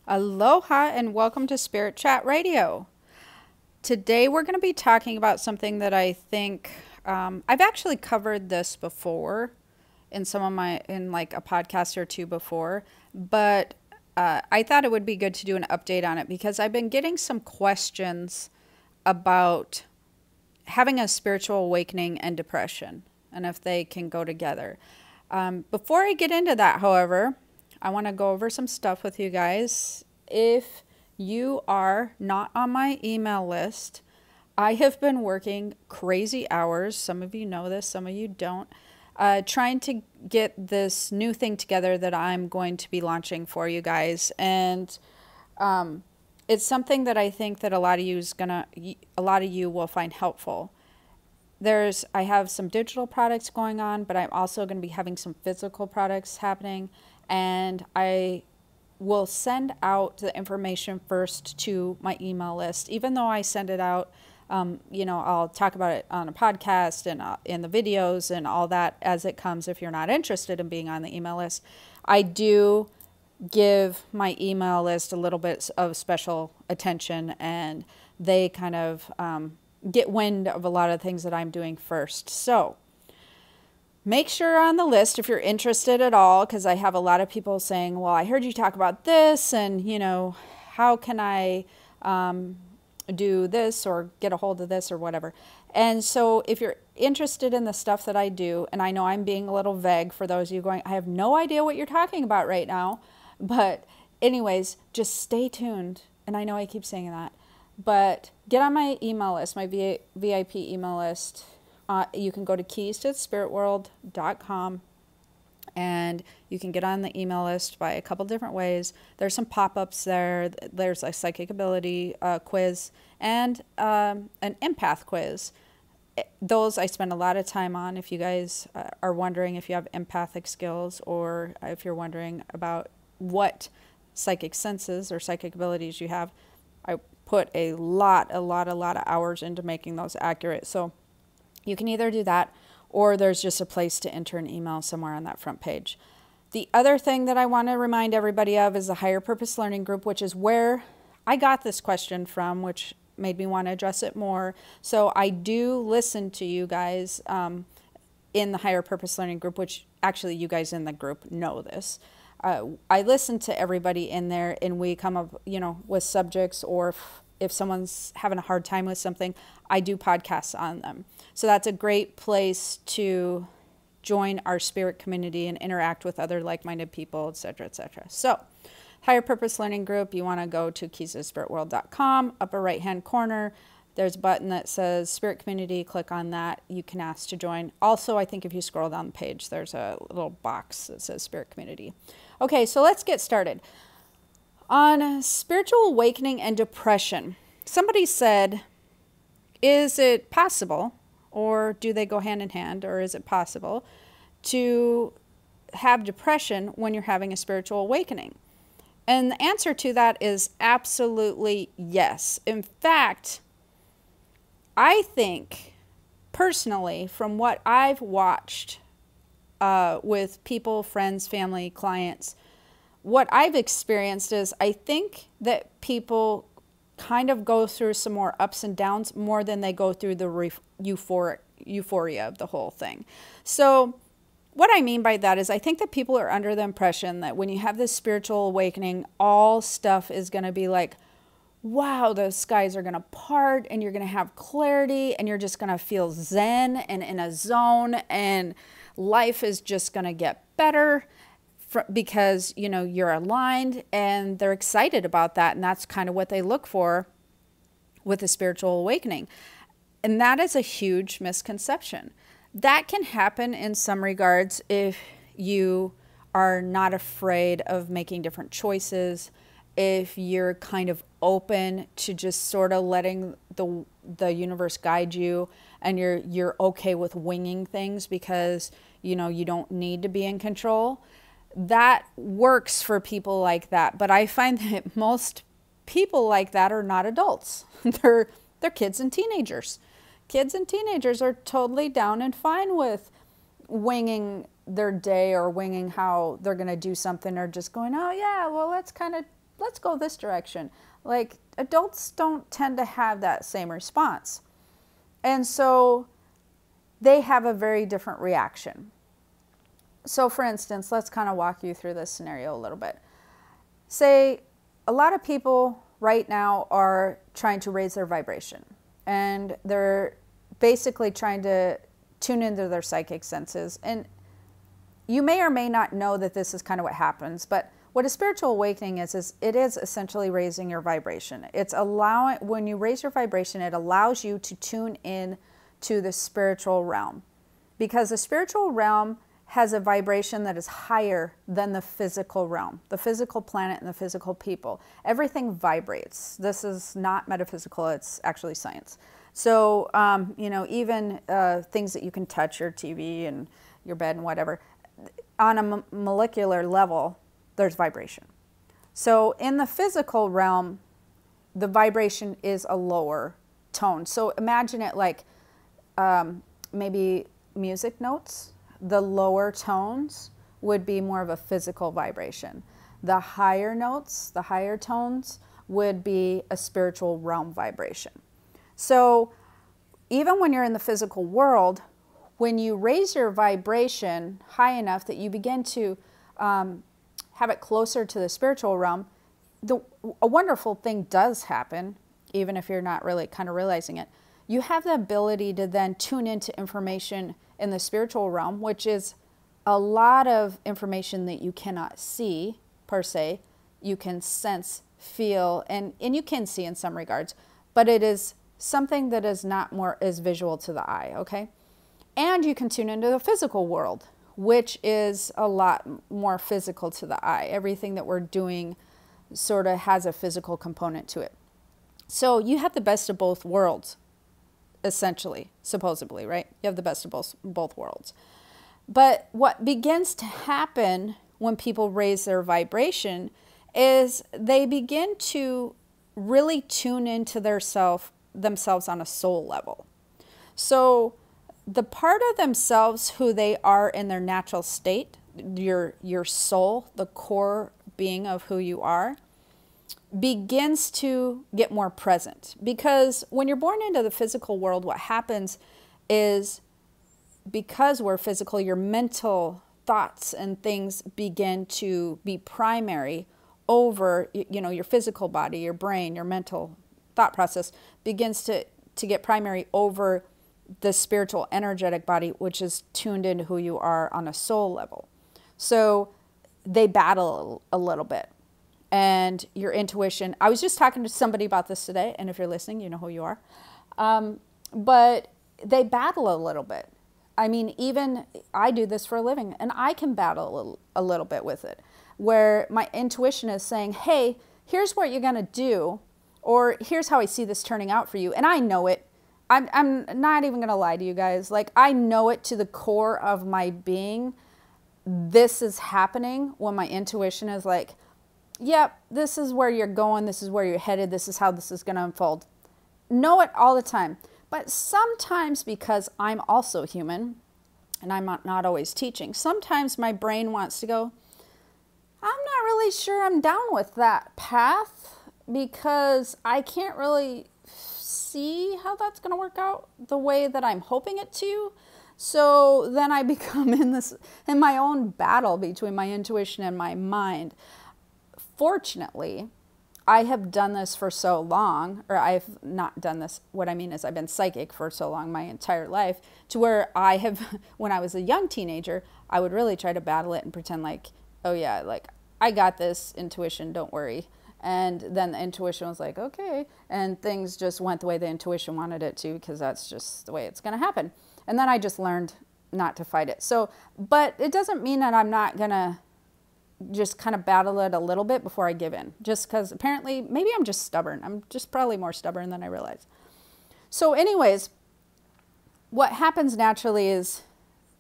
Aloha and welcome to Spirit Chat Radio. Today we're going to be talking about something that I think I've actually covered this before in like a podcast or two before, but I thought it would be good to do an update on it because I've been getting some questions about having a spiritual awakening and depression and if they can go together. Before I get into that, however, I want to go over some stuff with you guys. If you are not on my email list, I have been working crazy hours. Some of you know this, some of you don't. Trying to get this new thing together that I'm going to be launching for you guys. And it's something that I think that a lot of you will find helpful. I have some digital products going on, but I'm also going to be having some physical products happening, and I will send out the information first to my email list. Even though I send it out, I'll talk about it on a podcast and in the videos and all that as it comes. If you're not interested in being on the email list, I do give my email list a little bit of special attention, and they kind of get wind of a lot of things that I'm doing first. So make sure you're on the list if you're interested at all, because I have a lot of people saying, well, I heard you talk about this, and how can I do this or get a hold of this or whatever. And so if you're interested in the stuff that I do, and I know I'm being a little vague for those of you going, I have no idea what you're talking about right now, but anyways, just stay tuned. And I know I keep saying that, but get on my email list, my VIP email list. You can go to keystothespiritworld.com and you can get on the email list by a couple different ways. There's some pop-ups there. There's a psychic ability quiz and an empath quiz. Those I spend a lot of time on. If you guys are wondering if you have empathic skills, or if you're wondering about what psychic senses or psychic abilities you have, I put a lot of hours into making those accurate. So you can either do that, or there's just a place to enter an email somewhere on that front page. The other thing that I want to remind everybody of is the Higher Purpose Learning Group, which is where I got this question from, which made me want to address it more. So I do listen to you guys in the Higher Purpose Learning Group, which actually you guys in the group know this. I listen to everybody in there, and we come up, with subjects, or if someone's having a hard time with something, I do podcasts on them. So that's a great place to join our spirit community and interact with other like-minded people, etc., etc. So Higher Purpose Learning Group, you want to go to keystothespiritworld.com, upper right-hand corner. There's a button that says Spirit Community. Click on that. You can ask to join. Also, I think if you scroll down the page, there's a little box that says Spirit Community. Okay, so let's get started. On spiritual awakening and depression, somebody said, is it possible, or do they go hand in hand, or is it possible to have depression when you're having a spiritual awakening? And the answer to that is absolutely yes. In fact, I think, personally, from what I've watched with people, friends, family, clients, what I've experienced is I think that people kind of go through some more ups and downs more than they go through the euphoria of the whole thing. So what I mean by that is I think that people are under the impression that when you have this spiritual awakening, all stuff is going to be like, wow, the skies are going to part, and you're going to have clarity, and you're just going to feel zen and in a zone, and life is just going to get better because, you're aligned, and they're excited about that. And that's kind of what they look for with a spiritual awakening. And that is a huge misconception. That can happen in some regards if you are not afraid of making different choices, if you're kind of open to just sort of letting the universe guide you, and you're okay with winging things because you don't need to be in control. That works for people like that, but I find that most people like that are not adults. They're kids and teenagers. Kids and teenagers are totally down and fine with winging their day or winging how they're going to do something, or just going, oh yeah, well, let's go this direction. Like, adults don't tend to have that same response. And so they have a very different reaction. So for instance, let's kind of walk you through this scenario a little bit. Say a lot of people right now are trying to raise their vibration, and they're basically trying to tune into their psychic senses. And you may or may not know that this is kind of what happens, but what a spiritual awakening is it is essentially raising your vibration. It's allowing, when you raise your vibration, it allows you to tune in to the spiritual realm, because the spiritual realm has a vibration that is higher than the physical realm, the physical planet and the physical people. Everything vibrates. This is not metaphysical, it's actually science. So, you know, even things that you can touch, your TV and your bed and whatever, on a molecular level, there's vibration. So in the physical realm, the vibration is a lower tone. So imagine it like maybe music notes. The lower tones would be more of a physical vibration. The higher notes, the higher tones, would be a spiritual realm vibration. So even when you're in the physical world, when you raise your vibration high enough that you begin to have it closer to the spiritual realm, a wonderful thing does happen, even if you're not really kind of realizing it. You have the ability to then tune into information in the spiritual realm, which is a lot of information that you cannot see per se. You can sense, feel, and you can see in some regards, but it is something that is not more as visual to the eye, okay? And you can tune into the physical world, which is a lot more physical to the eye. Everything that we're doing sort of has a physical component to it. So you have the best of both worlds, essentially, supposedly, right? You have the best of both worlds. But what begins to happen when people raise their vibration is they begin to really tune into themselves on a soul level. So the part of themselves who they are in their natural state, your soul, the core being of who you are, begins to get more present. Because when you're born into the physical world, what happens is, because we're physical, your mental thoughts and things begin to be primary over, you know, your physical body, your brain, your mental thought process begins to get primary over the spiritual energetic body, which is tuned into who you are on a soul level. So they battle a little bit. And your intuition, I was just talking to somebody about this today, and if you're listening, you know who you are. But they battle a little bit. I mean, even I do this for a living, and I can battle a little bit with it, where my intuition is saying, hey, here's what you're going to do, or here's how I see this turning out for you. And I know it. I'm not even going to lie to you guys. Like, I know it to the core of my being. This is happening when my intuition is like, yep, this is where you're going. This is where you're headed. This is how this is going to unfold. Know it all the time. But sometimes, because I'm also human, and I'm not always teaching, sometimes my brain wants to go, I'm not really sure I'm down with that path, because I can't really see how that's going to work out the way that I'm hoping it to. So then I become in my own battle between my intuition and my mind. Fortunately, I have done this for so long, or I've not done this. What I mean is I've been psychic for so long, my entire life, to where I have, when I was a young teenager, I would really try to battle it and pretend like, oh yeah, like I got this intuition, don't worry. And then the intuition was like, okay. And things just went the way the intuition wanted it to, because that's just the way it's going to happen. And then I just learned not to fight it. So, but it doesn't mean that I'm not going to just kind of battle it a little bit before I give in. Just because apparently, maybe I'm just stubborn. I'm just probably more stubborn than I realize. So anyways, what happens naturally is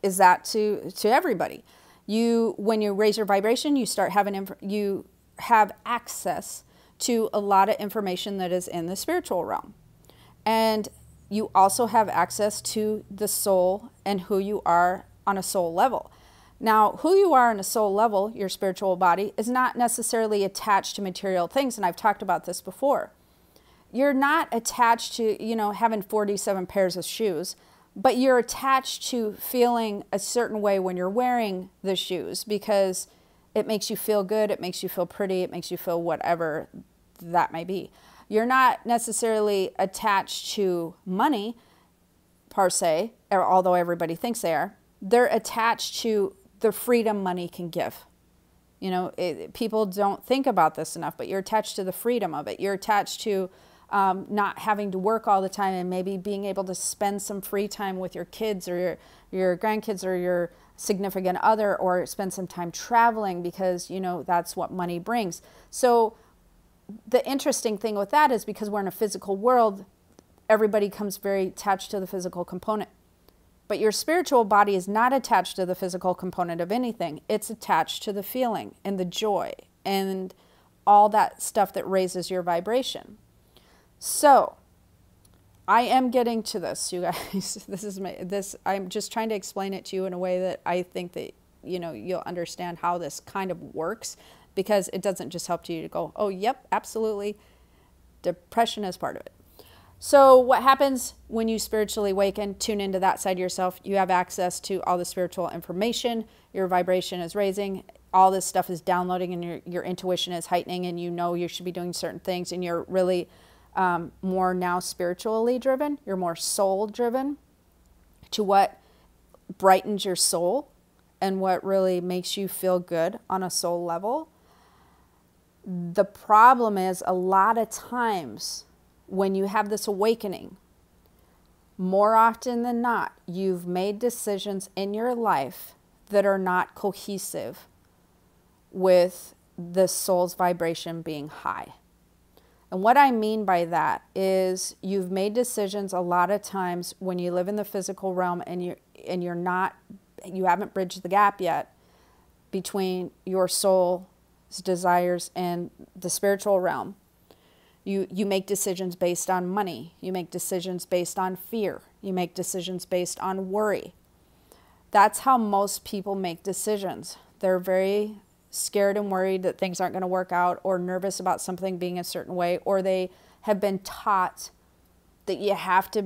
that to everybody. When you raise your vibration, you start having, you have access to a lot of information that is in the spiritual realm. And you also have access to the soul and who you are on a soul level. Now, who you are on a soul level, your spiritual body, is not necessarily attached to material things, and I've talked about this before. You're not attached to, having 47 pairs of shoes, but you're attached to feeling a certain way when you're wearing the shoes because it makes you feel good, it makes you feel pretty, it makes you feel whatever that may be. You're not necessarily attached to money, per se, although everybody thinks they are. They're attached to the freedom money can give. People don't think about this enough, but you're attached to the freedom of it. You're attached to not having to work all the time and maybe being able to spend some free time with your kids or your grandkids or your significant other, or spend some time traveling because, that's what money brings. So the interesting thing with that is because we're in a physical world, everybody comes very attached to the physical component. But your spiritual body is not attached to the physical component of anything. It's attached to the feeling and the joy and all that stuff that raises your vibration. So I am getting to this, you guys. I'm just trying to explain it to you in a way that I think that, you'll understand how this kind of works, because it doesn't just help you to go, oh, yep, absolutely. Depression is part of it. So what happens when you spiritually awaken, tune into that side of yourself, you have access to all the spiritual information, your vibration is raising, all this stuff is downloading, and your intuition is heightening, and you should be doing certain things, and you're really more now spiritually driven, you're more soul driven to what brightens your soul and what really makes you feel good on a soul level. The problem is a lot of times when you have this awakening, more often than not, you've made decisions in your life that are not cohesive with the soul's vibration being high. And what I mean by that is you've made decisions a lot of times when you live in the physical realm and you haven't bridged the gap yet between your soul's desires and the spiritual realm. You make decisions based on money. You make decisions based on fear. You make decisions based on worry. That's how most people make decisions. They're very scared and worried that things aren't going to work out, or nervous about something being a certain way, or they have been taught that you have to,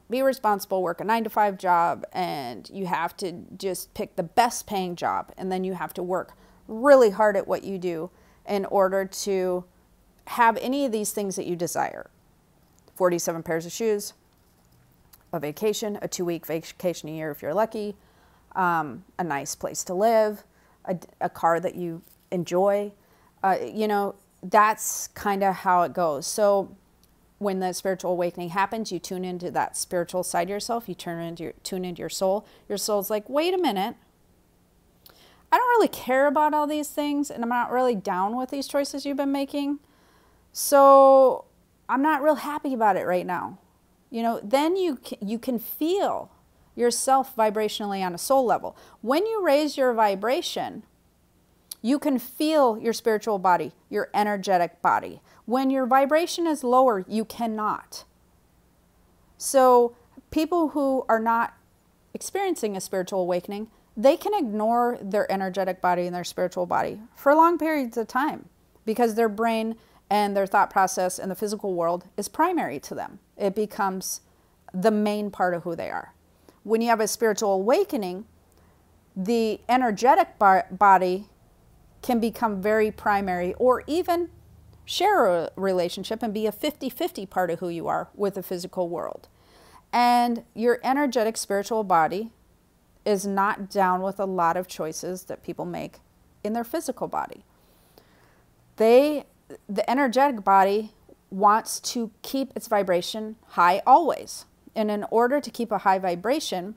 be responsible, work a 9-to-5 job, and you have to just pick the best paying job, and then you have to work really hard at what you do in order to have any of these things that you desire. 47 pairs of shoes, a vacation, a 2-week vacation a year if you're lucky, a nice place to live, a car that you enjoy. That's kind of how it goes. So when the spiritual awakening happens, you tune into that spiritual side of yourself. You tune into your soul. Your soul's like, wait a minute. I don't really care about all these things, and I'm not really down with these choices you've been making. So I'm not real happy about it right now. Then you can feel yourself vibrationally on a soul level. When you raise your vibration, you can feel your spiritual body, your energetic body. When your vibration is lower, you cannot. So people who are not experiencing a spiritual awakening, they can ignore their energetic body and their spiritual body for long periods of time because their brain and their thought process in the physical world is primary to them. It becomes the main part of who they are. When you have a spiritual awakening, the energetic body can become very primary, or even share a relationship and be a 50-50 part of who you are with the physical world. And your energetic spiritual body is not down with a lot of choices that people make in their physical body. The energetic body wants to keep its vibration high always. And in order to keep a high vibration,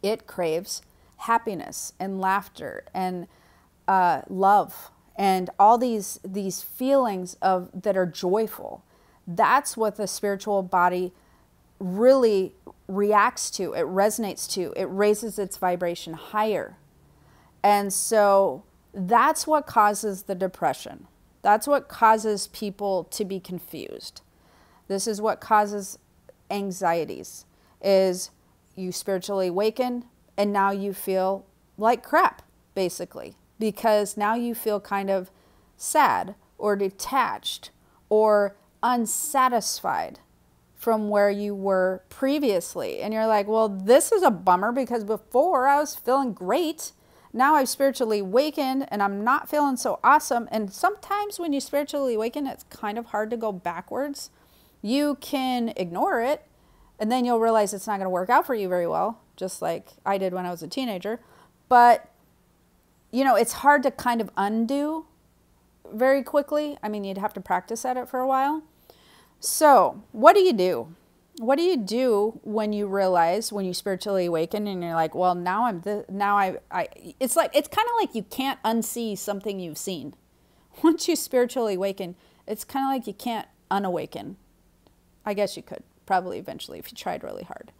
it craves happiness and laughter and love and all these feelings that are joyful. That's what the spiritual body really reacts to. It resonates to. It raises its vibration higher. And so that's what causes the depression. That's what causes people to be confused. This is what causes anxieties, is you spiritually awaken and now you feel like crap, basically, because now you feel kind of sad or detached or unsatisfied from where you were previously. And you're like, well, this is a bummer because before I was feeling great. Now I've spiritually awakened and I'm not feeling so awesome. And sometimes when you spiritually awaken, it's kind of hard to go backwards. You can ignore it and then you'll realize it's not going to work out for you very well, just like I did when I was a teenager. But, you know, it's hard to kind of undo very quickly. I mean, you'd have to practice at it for a while. So what do you do? What do you do when you realize, when you spiritually awaken and you're like, well, now it's kind of like you can't unsee something you've seen. Once you spiritually awaken, it's kind of like you can't unawaken. I guess you could probably eventually if you tried really hard.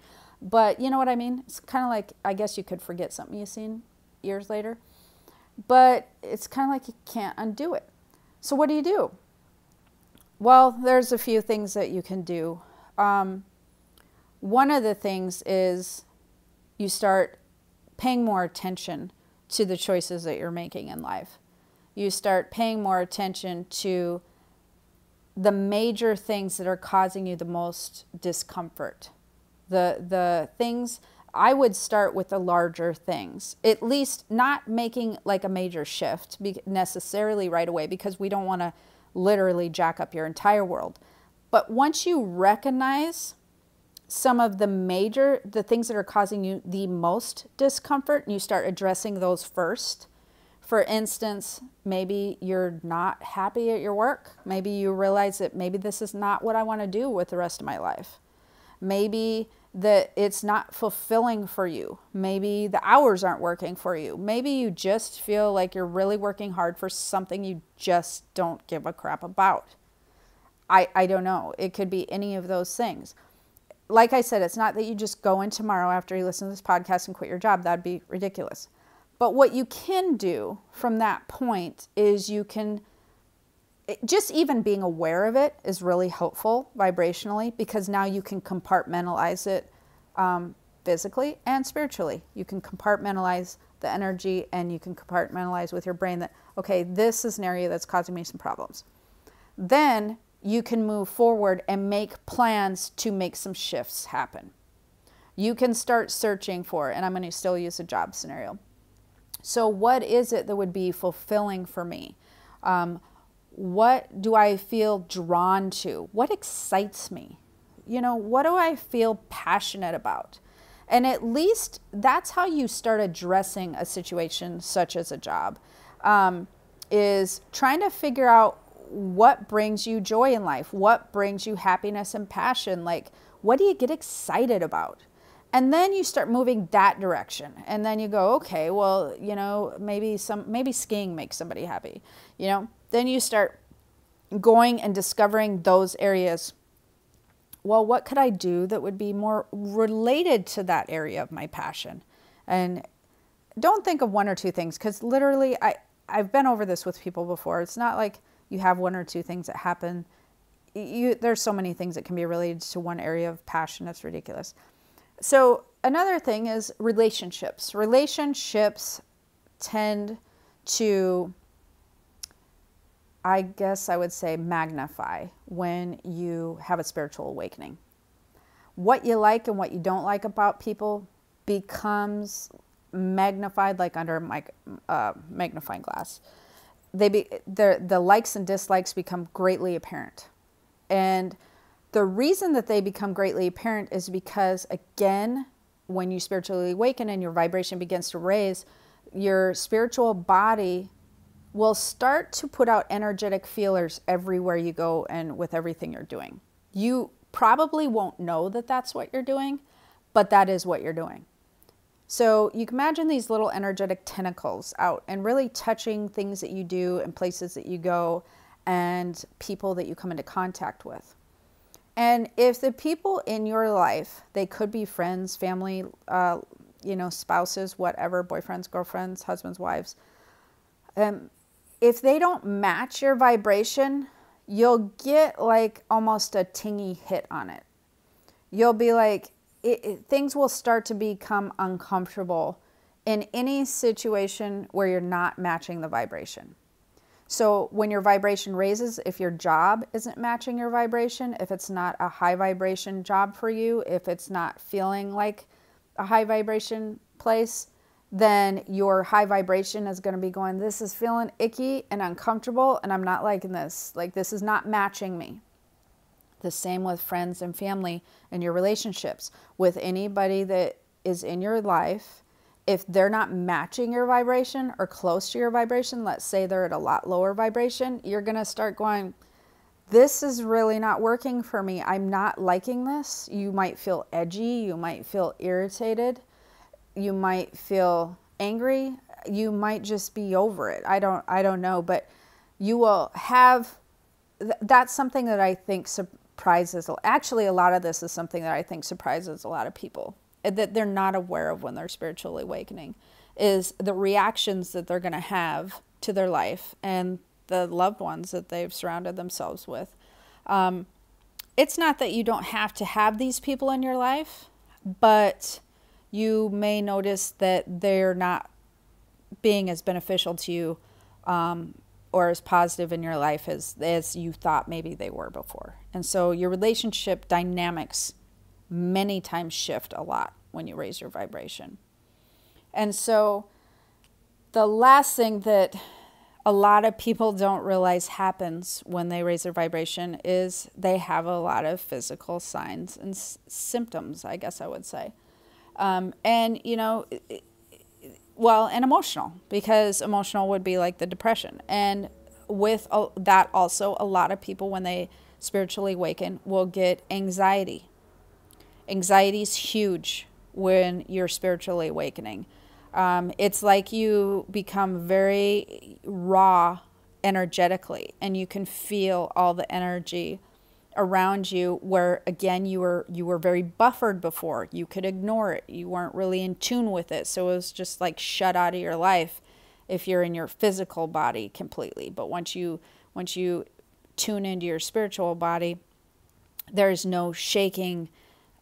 But you know what I mean? It's kind of like, I guess you could forget something you've seen years later, but it's kind of like you can't undo it. So what do you do? Well, there's a few things that you can do. One of the things is you start paying more attention to the choices that you're making in life. You start paying more attention to the major things that are causing you the most discomfort. The things, I would start with the larger things, at least not making like a major shift necessarily right away, because we don't want to literally jack up your entire world. But once you recognize some of the things that are causing you the most discomfort, and you start addressing those first. For instance, maybe you're not happy at your work. Maybe you realize that maybe this is not what I want to do with the rest of my life. Maybe that it's not fulfilling for you. Maybe the hours aren't working for you. Maybe you just feel like you're really working hard for something you just don't give a crap about. I don't know. It could be any of those things. Like I said, it's not that you just go in tomorrow after you listen to this podcast and quit your job. That'd be ridiculous. But what you can do from that point is you can, just even being aware of it is really helpful vibrationally, because now you can compartmentalize it physically and spiritually. You can compartmentalize the energy and you can compartmentalize with your brain that, okay, this is an area that's causing me some problems. Then you can move forward and make plans to make some shifts happen. You can start searching for, and I'm going to still use a job scenario. So what is it that would be fulfilling for me? What do I feel drawn to? What excites me? You know, what do I feel passionate about? And at least that's how you start addressing a situation such as a job, is trying to figure out what brings you joy in life, what brings you happiness and passion, like what do you get excited about? And then you start moving that direction. And then you go, okay, well, you know, maybe skiing makes somebody happy, you know? Then you start going and discovering those areas. Well, what could I do that would be more related to that area of my passion? And don't think of one or two things, because literally I've been over this with people before. It's not like you have one or two things that happen. There's so many things that can be related to one area of passion. That's ridiculous. So another thing is relationships. Relationships tend to, I guess I would say, magnify when you have a spiritual awakening. What you like and what you don't like about people becomes magnified like under a magnifying glass. The likes and dislikes become greatly apparent. And the reason that they become greatly apparent is because, again, when you spiritually awaken and your vibration begins to raise, your spiritual body will start to put out energetic feelers everywhere you go and with everything you're doing. You probably won't know that that's what you're doing, but that is what you're doing. So you can imagine these little energetic tentacles out and really touching things that you do and places that you go and people that you come into contact with. And if the people in your life, they could be friends, family, spouses, whatever, boyfriends, girlfriends, husbands, wives, if they don't match your vibration, you'll get like almost a tingy hit on it. You'll be like, things will start to become uncomfortable in any situation where you're not matching the vibration. So when your vibration raises, if your job isn't matching your vibration, if it's not a high vibration job for you, if it's not feeling like a high vibration place, then your high vibration is going to be going, this is feeling icky and uncomfortable and I'm not liking this. Like, this is not matching me. The same with friends and family and your relationships. With anybody that is in your life, if they're not matching your vibration or close to your vibration, let's say they're at a lot lower vibration, you're going to start going, this is really not working for me. I'm not liking this. You might feel edgy. You might feel irritated. You might feel angry. You might just be over it. I don't know, but you will have, that's something that I think surprises, actually a lot of this is something that I think surprises a lot of people, that they're not aware of when they're spiritually awakening, is the reactions that they're going to have to their life and the loved ones that they've surrounded themselves with. It's not that you don't have to have these people in your life, but you may notice that they're not being as beneficial to you or as positive in your life as you thought maybe they were before. And so your relationship dynamics many times shift a lot when you raise your vibration. And so the last thing that a lot of people don't realize happens when they raise their vibration is they have a lot of physical signs and symptoms, I guess I would say. And, you know, well, and emotional, because emotional would be like the depression. And with that also, a lot of people, when they spiritually awaken, will get anxiety. Anxiety is huge when you're spiritually awakening. It's like you become very raw energetically, and you can feel all the energy around you, where again you were very buffered before. You could ignore it. You weren't really in tune with it. So it was just like shut out of your life if you're in your physical body completely. But once you tune into your spiritual body, there's no shaking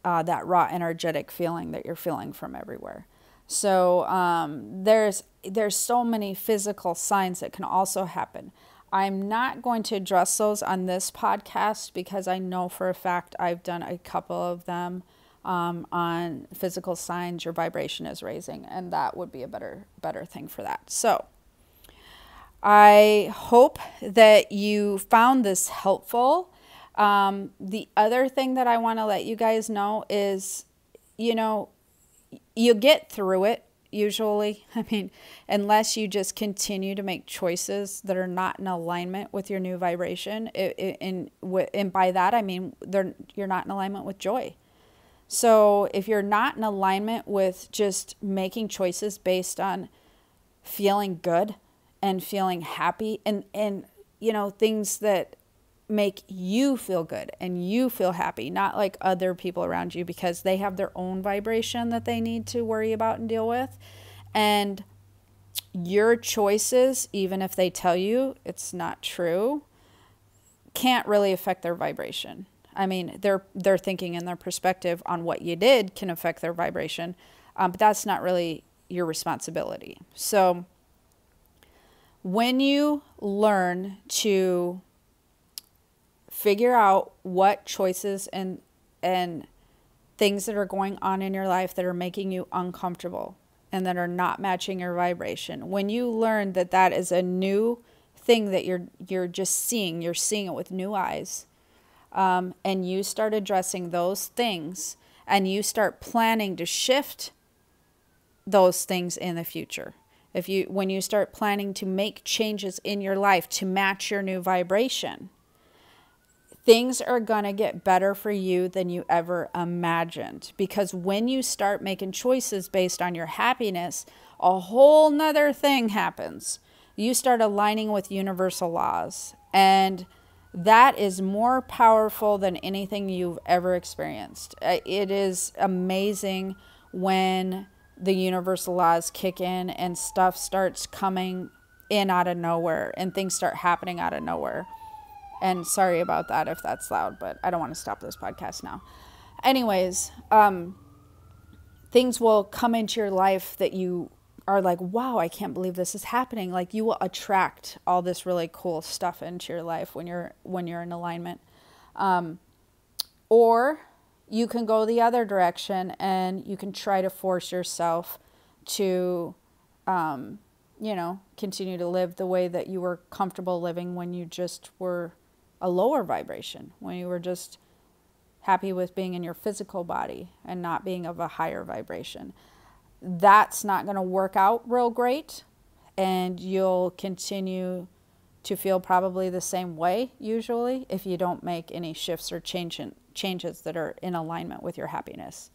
that raw energetic feeling that you're feeling from everywhere. So there's so many physical signs that can also happen. I'm not going to address those on this podcast because I know for a fact I've done a couple of them on physical signs your vibration is raising, and that would be a better thing for that. So I hope that you found this helpful. The other thing that I want to let you guys know is, you know, you get through it usually. I mean, unless you just continue to make choices that are not in alignment with your new vibration. And by that, I mean, you're not in alignment with joy. So if you're not in alignment with just making choices based on feeling good and feeling happy and you know, things that make you feel good and you feel happy, not like other people around you, because they have their own vibration that they need to worry about and deal with. And your choices, even if they tell you it's not true, can't really affect their vibration. I mean, their thinking and their perspective on what you did can affect their vibration, but that's not really your responsibility. So when you learn to figure out what choices and things that are going on in your life that are making you uncomfortable and that are not matching your vibration, when you learn that that is a new thing that you're just seeing, you're seeing it with new eyes, and you start addressing those things and you start planning to shift those things in the future. When you start planning to make changes in your life to match your new vibration, things are going to get better for you than you ever imagined. Because when you start making choices based on your happiness, a whole nother thing happens. You start aligning with universal laws. And that is more powerful than anything you've ever experienced. It is amazing when the universal laws kick in and stuff starts coming in out of nowhere and things start happening out of nowhere. And sorry about that if that's loud, but I don't want to stop this podcast now. Anyways, things will come into your life that you are like, wow, I can't believe this is happening. Like, you will attract all this really cool stuff into your life when you're in alignment. Or you can go the other direction and you can try to force yourself to, continue to live the way that you were comfortable living when you just were a lower vibration, when you were just happy with being in your physical body and not being of a higher vibration. That's not going to work out real great, and you'll continue to feel probably the same way usually if you don't make any shifts or changes that are in alignment with your happiness.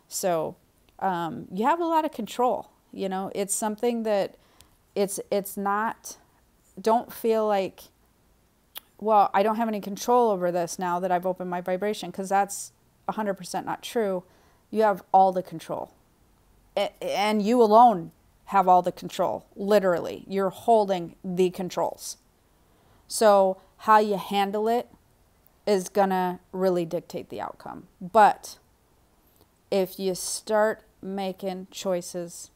So you have a lot of control. It's something that it's not, don't feel like, well, I don't have any control over this now that I've opened my vibration, because that's 100% not true. You have all the control. And you alone have all the control. Literally, you're holding the controls. So how you handle it is gonna really dictate the outcome. But if you start making choices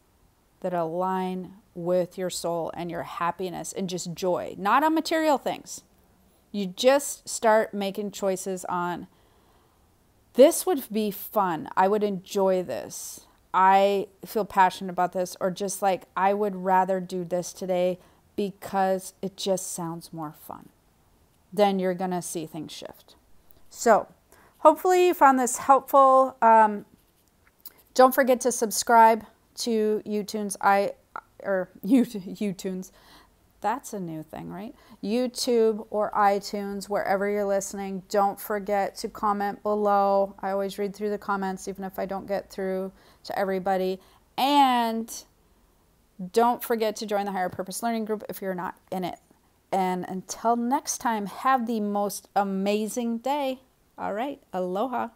that align with your soul and your happiness and just joy, not on material things, you just start making choices on, this would be fun, I would enjoy this, I feel passionate about this, or just like, I would rather do this today because it just sounds more fun. Then you're going to see things shift. So hopefully you found this helpful. Don't forget to subscribe to YouTunes. YouTunes. That's a new thing, right? YouTube or iTunes, wherever you're listening. Don't forget to comment below. I always read through the comments, even if I don't get through to everybody. And don't forget to join the Higher Purpose Learning Group if you're not in it. And until next time, have the most amazing day. All right. Aloha.